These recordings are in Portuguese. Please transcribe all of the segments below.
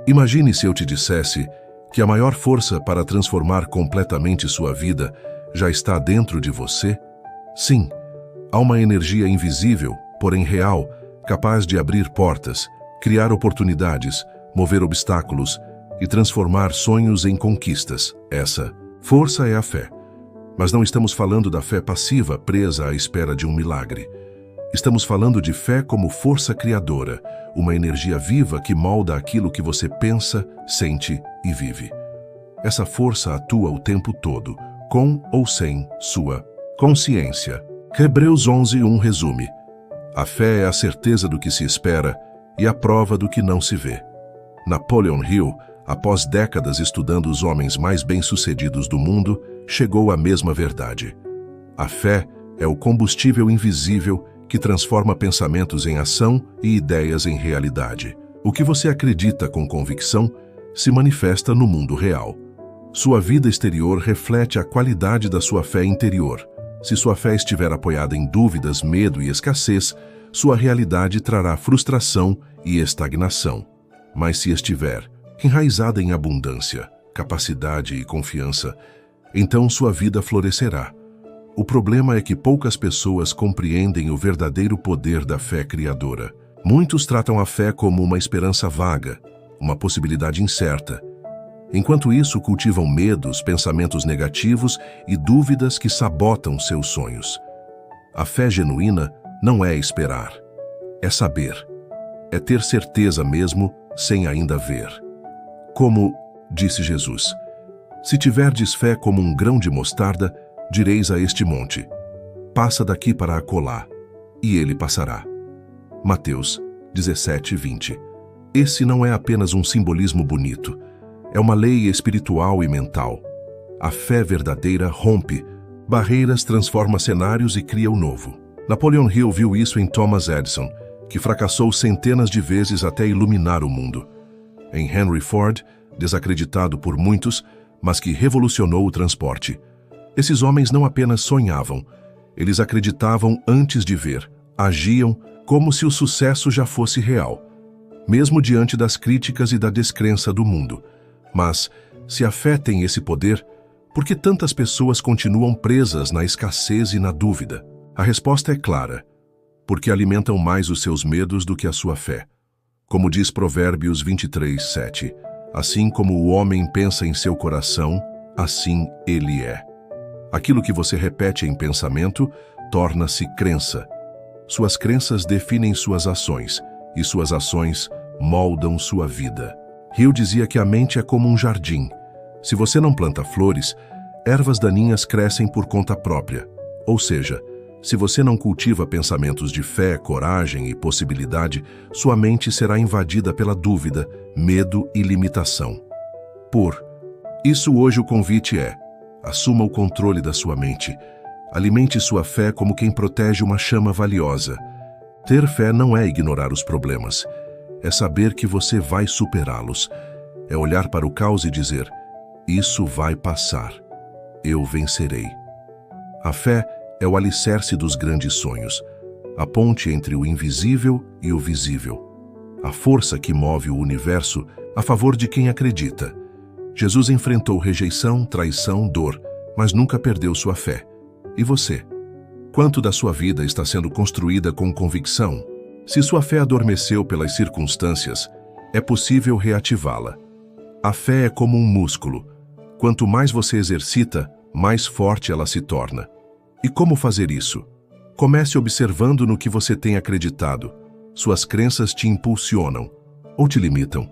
Imagine se eu te dissesse que a maior força para transformar completamente sua vida já está dentro de você? Sim, há uma energia invisível, porém real, capaz de abrir portas, criar oportunidades, mover obstáculos e transformar sonhos em conquistas. Essa força é a fé. Mas não estamos falando da fé passiva presa à espera de um milagre. Estamos falando de fé como força criadora, uma energia viva que molda aquilo que você pensa, sente e vive. Essa força atua o tempo todo, com ou sem sua consciência. Hebreus 11:1 resume: a fé é a certeza do que se espera e a prova do que não se vê. Napoleon Hill, após décadas estudando os homens mais bem-sucedidos do mundo, chegou à mesma verdade. A fé é o combustível invisível que transforma pensamentos em ação e ideias em realidade. O que você acredita com convicção se manifesta no mundo real. Sua vida exterior reflete a qualidade da sua fé interior. Se sua fé estiver apoiada em dúvidas, medo e escassez, sua realidade trará frustração e estagnação. Mas se estiver enraizada em abundância, capacidade e confiança, então sua vida florescerá. O problema é que poucas pessoas compreendem o verdadeiro poder da fé criadora. Muitos tratam a fé como uma esperança vaga, uma possibilidade incerta. Enquanto isso, cultivam medos, pensamentos negativos e dúvidas que sabotam seus sonhos. A fé genuína não é esperar, é saber. É ter certeza mesmo sem ainda ver. Como disse Jesus: se tiverdes fé como um grão de mostarda, direis a este monte: passa daqui para acolá, e ele passará. Mateus 17:20. Esse não é apenas um simbolismo bonito, é uma lei espiritual e mental. A fé verdadeira rompe barreiras, transforma cenários e cria o novo. Napoleon Hill viu isso em Thomas Edison, que fracassou centenas de vezes até iluminar o mundo. Em Henry Ford, desacreditado por muitos, mas que revolucionou o transporte. Esses homens não apenas sonhavam, eles acreditavam antes de ver, agiam como se o sucesso já fosse real, mesmo diante das críticas e da descrença do mundo. Mas, se a fé tem esse poder, por que tantas pessoas continuam presas na escassez e na dúvida? A resposta é clara: porque alimentam mais os seus medos do que a sua fé. Como diz Provérbios 23:7, assim como o homem pensa em seu coração, assim ele é. Aquilo que você repete em pensamento torna-se crença. Suas crenças definem suas ações, e suas ações moldam sua vida. Hill dizia que a mente é como um jardim. Se você não planta flores, ervas daninhas crescem por conta própria. Ou seja, se você não cultiva pensamentos de fé, coragem e possibilidade, sua mente será invadida pela dúvida, medo e limitação. Por isso, hoje o convite é: assuma o controle da sua mente. Alimente sua fé como quem protege uma chama valiosa. Ter fé não é ignorar os problemas. É saber que você vai superá-los. É olhar para o caos e dizer: isso vai passar. Eu vencerei. A fé é o alicerce dos grandes sonhos, a ponte entre o invisível e o visível, a força que move o universo a favor de quem acredita. Jesus enfrentou rejeição, traição, dor, mas nunca perdeu sua fé. E você? Quanto da sua vida está sendo construída com convicção? Se sua fé adormeceu pelas circunstâncias, é possível reativá-la. A fé é como um músculo. Quanto mais você exercita, mais forte ela se torna. E como fazer isso? Comece observando no que você tem acreditado. Suas crenças te impulsionam ou te limitam.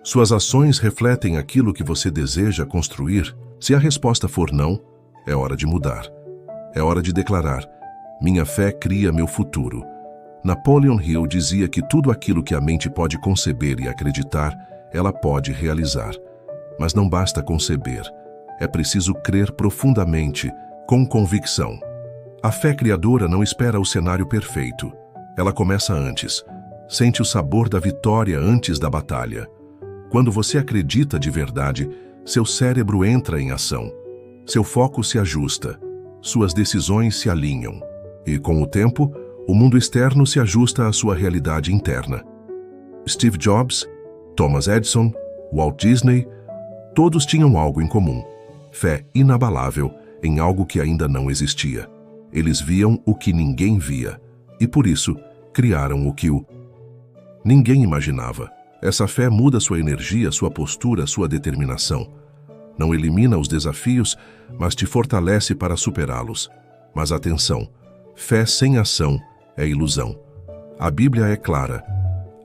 Suas ações refletem aquilo que você deseja construir. Se a resposta for não, é hora de mudar. É hora de declarar: minha fé cria meu futuro. Napoleon Hill dizia que tudo aquilo que a mente pode conceber e acreditar, ela pode realizar. Mas não basta conceber. É preciso crer profundamente, com convicção. A fé criadora não espera o cenário perfeito. Ela começa antes. Sente o sabor da vitória antes da batalha. Quando você acredita de verdade, seu cérebro entra em ação. Seu foco se ajusta. Suas decisões se alinham. E, com o tempo, o mundo externo se ajusta à sua realidade interna. Steve Jobs Thomas Edison, Walt Disney, todos tinham algo em comum: fé inabalável em algo que ainda não existia. Eles viam o que ninguém via e, por isso, criaram o que ninguém imaginava. Essa fé muda sua energia, sua postura, sua determinação. Não elimina os desafios, mas te fortalece para superá-los. Mas atenção, fé sem ação é ilusão. A Bíblia é clara: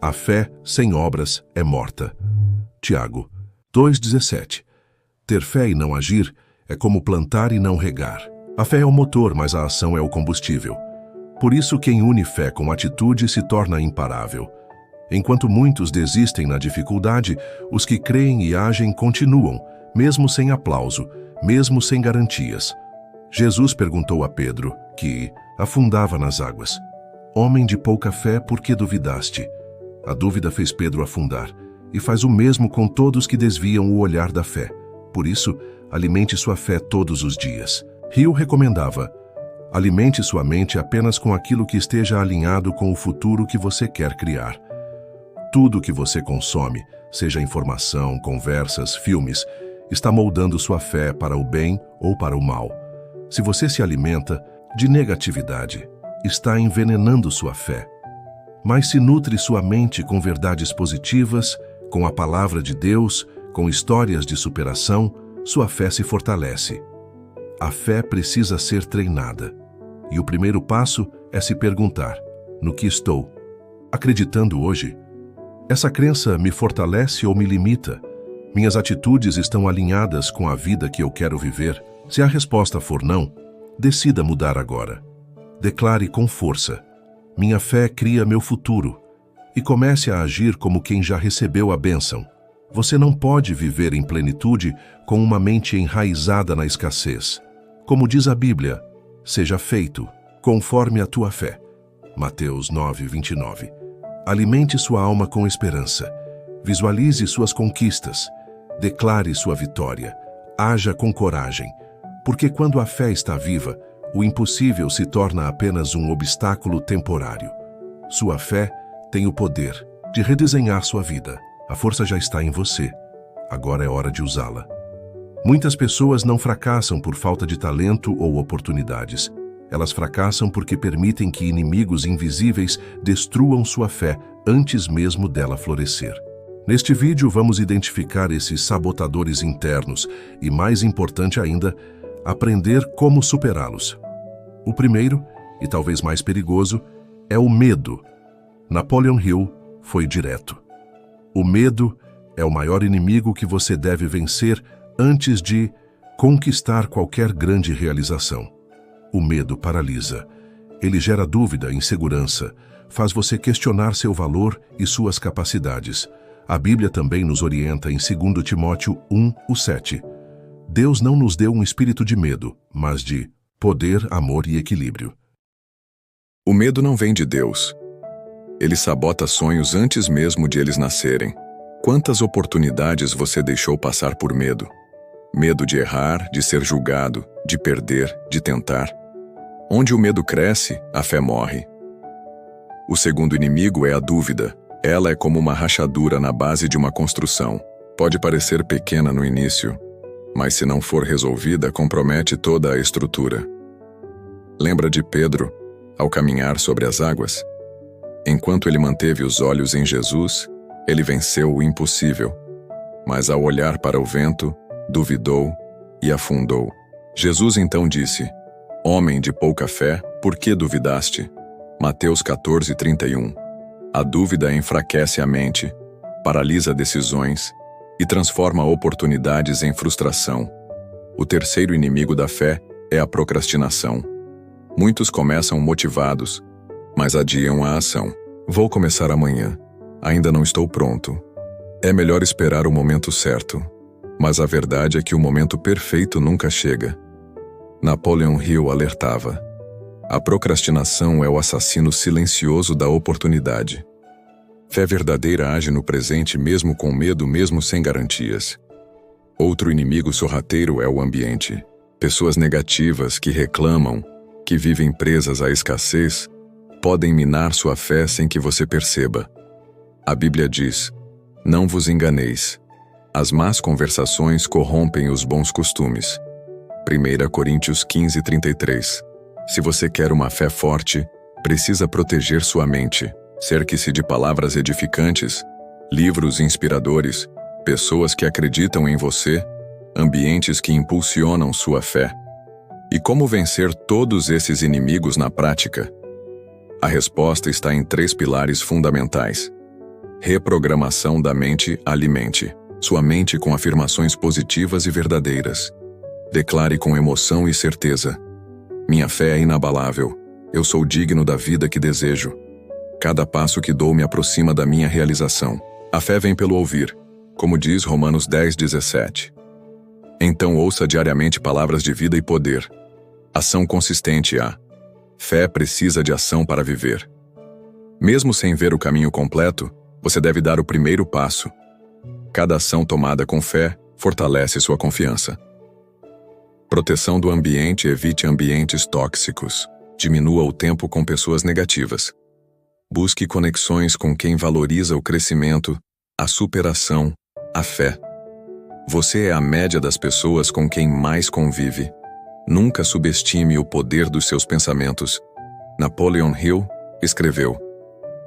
a fé sem obras é morta. Tiago 2,17. Ter fé e não agir é como plantar e não regar. A fé é o motor, mas a ação é o combustível. Por isso, quem une fé com atitude se torna imparável. Enquanto muitos desistem na dificuldade, os que creem e agem continuam, mesmo sem aplauso, mesmo sem garantias. Jesus perguntou a Pedro, que afundava nas águas: homem de pouca fé, por que duvidaste? A dúvida fez Pedro afundar, e faz o mesmo com todos que desviam o olhar da fé. Por isso, alimente sua fé todos os dias. Hill recomendava: alimente sua mente apenas com aquilo que esteja alinhado com o futuro que você quer criar. Tudo que você consome, seja informação, conversas, filmes, está moldando sua fé para o bem ou para o mal. Se você se alimenta de negatividade, está envenenando sua fé. Mas se nutre sua mente com verdades positivas, com a palavra de Deus, com histórias de superação, sua fé se fortalece. A fé precisa ser treinada. E o primeiro passo é se perguntar: no que estou acreditando hoje? Essa crença me fortalece ou me limita? Minhas atitudes estão alinhadas com a vida que eu quero viver? Se a resposta for não, decida mudar agora. Declare com força: minha fé cria meu futuro. E comece a agir como quem já recebeu a bênção. Você não pode viver em plenitude com uma mente enraizada na escassez. Como diz a Bíblia: seja feito conforme a tua fé. Mateus 9:29. Alimente sua alma com esperança. Visualize suas conquistas. Declare sua vitória. Haja com coragem. Porque quando a fé está viva, o impossível se torna apenas um obstáculo temporário. Sua fé tem o poder de redesenhar sua vida. A força já está em você. Agora é hora de usá-la. Muitas pessoas não fracassam por falta de talento ou oportunidades. Elas fracassam porque permitem que inimigos invisíveis destruam sua fé antes mesmo dela florescer. Neste vídeo, vamos identificar esses sabotadores internos e, mais importante ainda, aprender como superá-los. O primeiro, e talvez mais perigoso, é o medo. Napoleon Hill foi direto: o medo é o maior inimigo que você deve vencer antes de conquistar qualquer grande realização. O medo paralisa. Ele gera dúvida, insegurança, faz você questionar seu valor e suas capacidades. A Bíblia também nos orienta em 2 Timóteo 1:7. Deus não nos deu um espírito de medo, mas de poder, amor e equilíbrio. O medo não vem de Deus. Ele sabota sonhos antes mesmo de eles nascerem. Quantas oportunidades você deixou passar por medo? Medo de errar, de ser julgado, de perder, de tentar. Onde o medo cresce, a fé morre. O segundo inimigo é a dúvida. Ela é como uma rachadura na base de uma construção. Pode parecer pequena no início, mas se não for resolvida, compromete toda a estrutura. Lembra de Pedro, ao caminhar sobre as águas? Enquanto ele manteve os olhos em Jesus, ele venceu o impossível. Mas ao olhar para o vento, duvidou e afundou. Jesus então disse: homem de pouca fé, por que duvidaste? Mateus 14:31. A dúvida enfraquece a mente, paralisa decisões e transforma oportunidades em frustração. O terceiro inimigo da fé é a procrastinação. Muitos começam motivados, mas adiam a ação. Vou começar amanhã. Ainda não estou pronto. É melhor esperar o momento certo. Mas a verdade é que o momento perfeito nunca chega. Napoleon Hill alertava: a procrastinação é o assassino silencioso da oportunidade. Fé verdadeira age no presente mesmo com medo, mesmo sem garantias. Outro inimigo sorrateiro é o ambiente. Pessoas negativas que reclamam, que vivem presas à escassez, podem minar sua fé sem que você perceba. A Bíblia diz: Não vos enganeis. As más conversações corrompem os bons costumes. 1 Coríntios 15:33. Se você quer uma fé forte, precisa proteger sua mente. Cerque-se de palavras edificantes, livros inspiradores, pessoas que acreditam em você, ambientes que impulsionam sua fé. E como vencer todos esses inimigos na prática? A resposta está em 3 pilares fundamentais. Reprogramação da mente. Alimente sua mente com afirmações positivas e verdadeiras. Declare com emoção e certeza: minha fé é inabalável. Eu sou digno da vida que desejo. Cada passo que dou me aproxima da minha realização. A fé vem pelo ouvir, como diz Romanos 10:17. Então ouça diariamente palavras de vida e poder. Ação consistente. A fé precisa de ação para viver. Mesmo sem ver o caminho completo, você deve dar o primeiro passo. Cada ação tomada com fé fortalece sua confiança. Proteção do ambiente. Evite ambientes tóxicos. Diminua o tempo com pessoas negativas. Busque conexões com quem valoriza o crescimento, a superação, a fé. Você é a média das pessoas com quem mais convive. Nunca subestime o poder dos seus pensamentos. Napoleon Hill escreveu: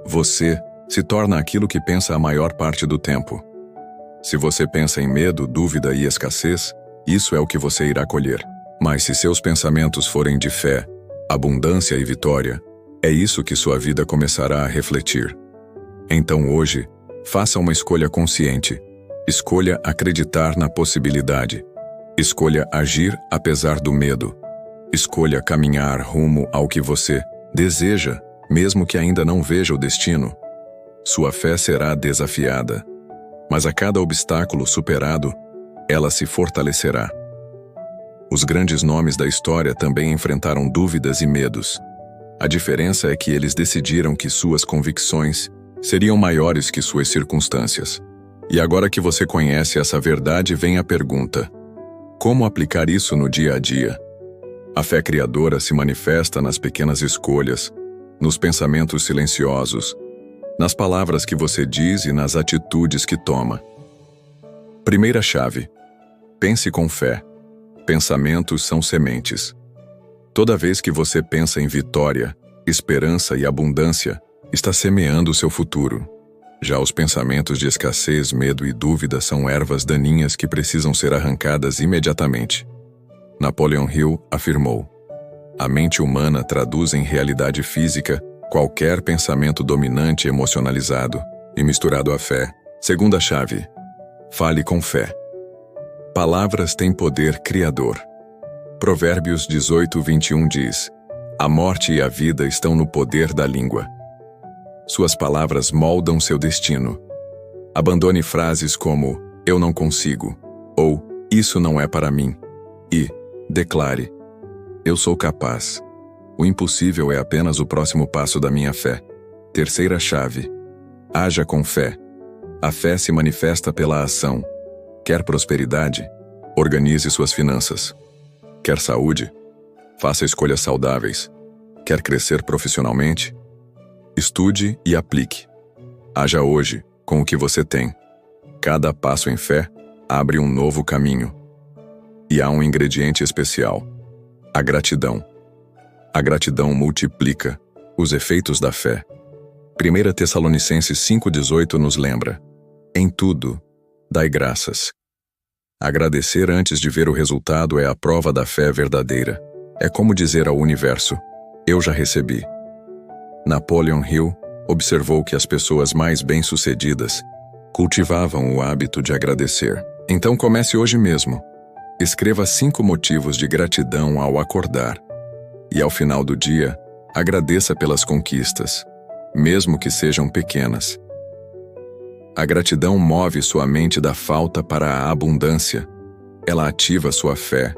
você se torna aquilo que pensa a maior parte do tempo. Se você pensa em medo, dúvida e escassez, isso é o que você irá colher. Mas se seus pensamentos forem de fé, abundância e vitória, é isso que sua vida começará a refletir. Então hoje, faça uma escolha consciente. Escolha acreditar na possibilidade. Escolha agir apesar do medo. Escolha caminhar rumo ao que você deseja, mesmo que ainda não veja o destino. Sua fé será desafiada, mas a cada obstáculo superado, ela se fortalecerá. Os grandes nomes da história também enfrentaram dúvidas e medos. A diferença é que eles decidiram que suas convicções seriam maiores que suas circunstâncias. E agora que você conhece essa verdade, vem a pergunta: como aplicar isso no dia a dia? A fé criadora se manifesta nas pequenas escolhas, nos pensamentos silenciosos, nas palavras que você diz e nas atitudes que toma. Primeira chave: pense com fé. Pensamentos são sementes. Toda vez que você pensa em vitória, esperança e abundância, está semeando o seu futuro. Já os pensamentos de escassez, medo e dúvida são ervas daninhas que precisam ser arrancadas imediatamente. Napoleon Hill afirmou: a mente humana traduz em realidade física qualquer pensamento dominante emocionalizado e misturado à fé. Segunda chave: fale com fé. Palavras têm poder criador. Provérbios 18:21 diz: a morte e a vida estão no poder da língua. Suas palavras moldam seu destino. Abandone frases como eu não consigo ou isso não é para mim e declare: eu sou capaz. O impossível é apenas o próximo passo da minha fé. Terceira chave: haja com fé. A fé se manifesta pela ação. Quer prosperidade? Organize suas finanças. Quer saúde? Faça escolhas saudáveis. Quer crescer profissionalmente? Estude e aplique. Haja hoje com o que você tem. Cada passo em fé abre um novo caminho. E há um ingrediente especial: a gratidão. A gratidão multiplica os efeitos da fé. 1 Tessalonicenses 5:18 nos lembra: em tudo, dai graças. Agradecer antes de ver o resultado é a prova da fé verdadeira. É como dizer ao universo: eu já recebi. Napoleon Hill observou que as pessoas mais bem-sucedidas cultivavam o hábito de agradecer. Então comece hoje mesmo. Escreva 5 motivos de gratidão ao acordar. E ao final do dia, agradeça pelas conquistas, mesmo que sejam pequenas. A gratidão move sua mente da falta para a abundância. Ela ativa sua fé,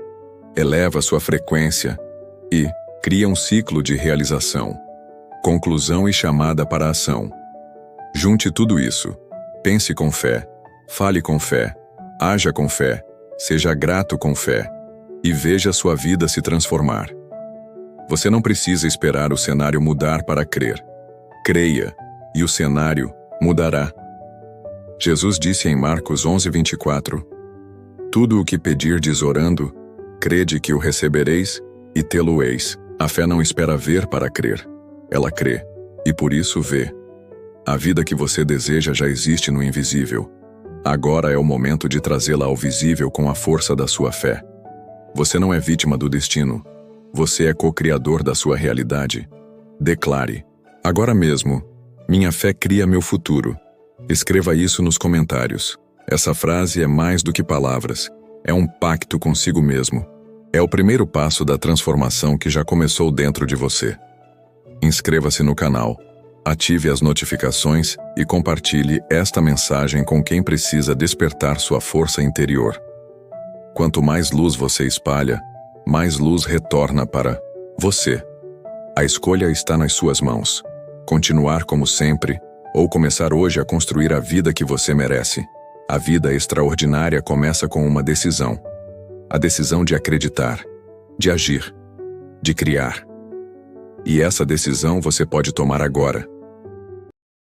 eleva sua frequência e cria um ciclo de realização, conclusão e chamada para a ação. Junte tudo isso. Pense com fé, fale com fé, haja com fé, seja grato com fé e veja sua vida se transformar. Você não precisa esperar o cenário mudar para crer. Creia, e o cenário mudará. Jesus disse em Marcos 11:24: Tudo o que pedirdes orando, crede que o recebereis e tê-lo-eis. A fé não espera ver para crer. Ela crê, e por isso vê. A vida que você deseja já existe no invisível. Agora é o momento de trazê-la ao visível com a força da sua fé. Você não é vítima do destino. Você é co-criador da sua realidade. Declare: agora mesmo, minha fé cria meu futuro. Escreva isso nos comentários. Essa frase é mais do que palavras. É um pacto consigo mesmo. É o primeiro passo da transformação que já começou dentro de você. Inscreva-se no canal, ative as notificações e compartilhe esta mensagem com quem precisa despertar sua força interior. Quanto mais luz você espalha, mais luz retorna para você. A escolha está nas suas mãos. Continuar como sempre, ou começar hoje a construir a vida que você merece. A vida extraordinária começa com uma decisão. A decisão de acreditar, de agir, de criar. E essa decisão você pode tomar agora.